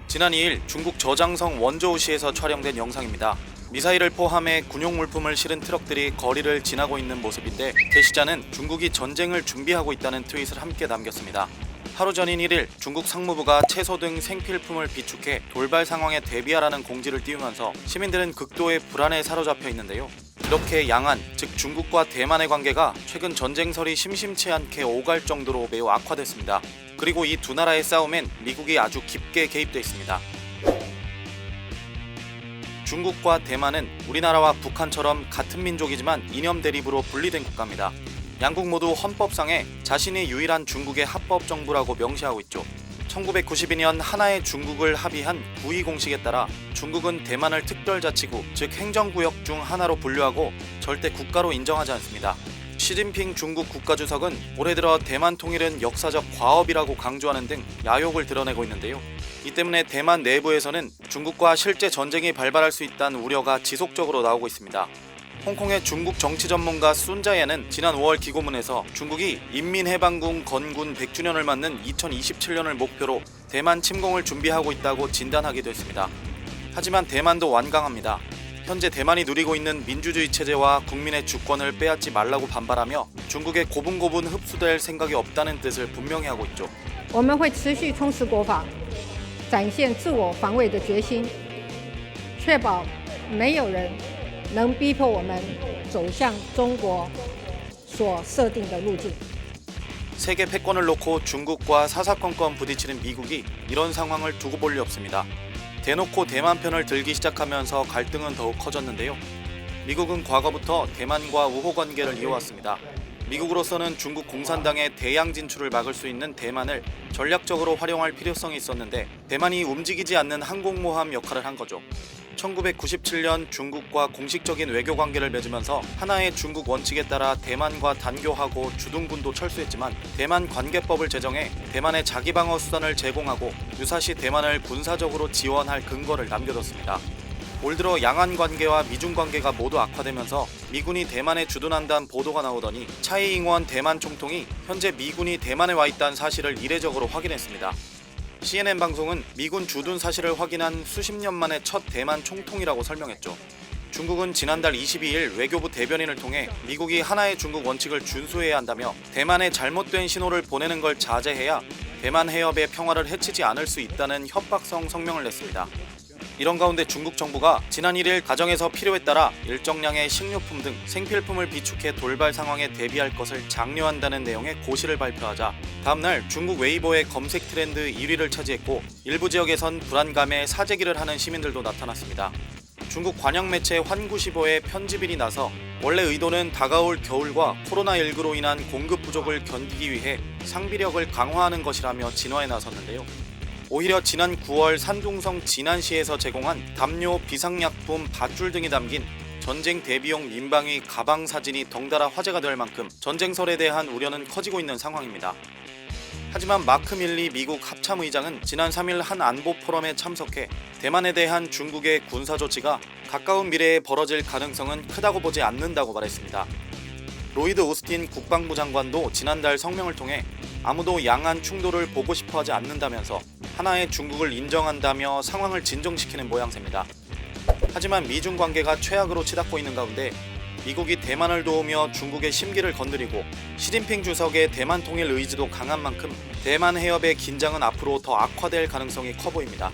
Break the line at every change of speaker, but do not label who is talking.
지난 2일 중국 저장성 원저우시에서 촬영된 영상입니다. 미사일을 포함해 군용 물품을 실은 트럭들이 거리를 지나고 있는 모습인데 게시자는 중국이 전쟁을 준비하고 있다는 트윗을 함께 남겼습니다. 하루 전인 1일 중국 상무부가 채소 등 생필품을 비축해 돌발 상황에 대비하라는 공지를 띄우면서 시민들은 극도의 불안에 사로잡혀 있는데요. 이렇게 양안, 즉 중국과 대만의 관계가 최근 전쟁설이 심심치 않게 오갈 정도로 매우 악화됐습니다. 그리고 이 두 나라의 싸움엔 미국이 아주 깊게 개입돼 있습니다. 중국과 대만은 우리나라와 북한처럼 같은 민족이지만 이념 대립으로 분리된 국가입니다. 양국 모두 헌법상에 자신이 유일한 중국의 합법 정부라고 명시하고 있죠. 1992년 하나의 중국을 합의한 9.2 공식에 따라 중국은 대만을 특별자치구, 즉 행정구역 중 하나로 분류하고 절대 국가로 인정하지 않습니다. 시진핑 중국 국가주석은 올해 들어 대만 통일은 역사적 과업이라고 강조하는 등 야욕을 드러내고 있는데요. 이 때문에 대만 내부에서는 중국과 실제 전쟁이 발발할 수 있다는 우려가 지속적으로 나오고 있습니다. 홍콩의 중국 정치 전문가 순자예는 지난 5월 기고문에서 중국이 인민해방군 건군 100주년을 맞는 2027년을 목표로 대만 침공을 준비하고 있다고 진단하기도 했습니다. 하지만 대만도 완강합니다. 현재 대만이 누리고 있는 민주주의 체제와 국민의 주권을 빼앗지 말라고 반발하며 중국에 고분고분 흡수될 생각이 없다는 뜻을 분명히 하고 있죠.
我们会持续充实国防，展现自我防卫的决心，确保没有人能逼迫我们走向中国所设定的路径。
세계 패권을 놓고 중국과 사사건건 부딪히는 미국이 이런 상황을 두고 볼 리 없습니다. 대놓고 대만 편을 들기 시작하면서 갈등은 더욱 커졌는데요. 미국은 과거부터 대만과 우호 관계를 이어왔습니다. 미국으로서는 중국 공산당의 대양 진출을 막을 수 있는 대만을 전략적으로 활용할 필요성이 있었는데 대만이 움직이지 않는 항공모함 역할을 한 거죠. 1997년 중국과 공식적인 외교 관계를 맺으면서 하나의 중국 원칙에 따라 대만과 단교하고 주둔군도 철수했지만 대만 관계법을 제정해 대만의 자기방어 수단을 제공하고 유사시 대만을 군사적으로 지원할 근거를 남겨뒀습니다. 올 들어 양안 관계와 미중 관계가 모두 악화되면서 미군이 대만에 주둔한다는 보도가 나오더니 차이 잉원 대만 총통이 현재 미군이 대만에 와 있다는 사실을 이례적으로 확인했습니다. CNN 방송은 미군 주둔 사실을 확인한 수십 년 만의 첫 대만 총통이라고 설명했죠. 중국은 지난달 22일 외교부 대변인을 통해 미국이 하나의 중국 원칙을 준수해야 한다며 대만에 잘못된 신호를 보내는 걸 자제해야 대만 해협의 평화를 해치지 않을 수 있다는 협박성 성명을 냈습니다. 이런 가운데 중국 정부가 지난 1일 가정에서 필요에 따라 일정량의 식료품 등 생필품을 비축해 돌발 상황에 대비할 것을 장려한다는 내용의 고시를 발표하자 다음날 중국 웨이보의 검색 트렌드 1위를 차지했고 일부 지역에선 불안감에 사재기를 하는 시민들도 나타났습니다. 중국 관영 매체 환구시보의 편집인이 나서 원래 의도는 다가올 겨울과 코로나19로 인한 공급 부족을 견디기 위해 상비력을 강화하는 것이라며 진화에 나섰는데요. 오히려 지난 9월 산둥성 진안시에서 제공한 담요, 비상약품, 밧줄 등이 담긴 전쟁 대비용 민방위 가방 사진이 덩달아 화제가 될 만큼 전쟁설에 대한 우려는 커지고 있는 상황입니다. 하지만 마크 밀리 미국 합참의장은 지난 3일 한 안보 포럼에 참석해 대만에 대한 중국의 군사 조치가 가까운 미래에 벌어질 가능성은 크다고 보지 않는다고 말했습니다. 로이드 오스틴 국방부 장관도 지난달 성명을 통해 아무도 양안 충돌을 보고 싶어하지 않는다면서 하나의 중국을 인정한다며 상황을 진정시키는 모양새입니다. 하지만 미중 관계가 최악으로 치닫고 있는 가운데 미국이 대만을 도우며 중국의 심기를 건드리고 시진핑 주석의 대만 통일 의지도 강한 만큼 대만 해협의 긴장은 앞으로 더 악화될 가능성이 커 보입니다.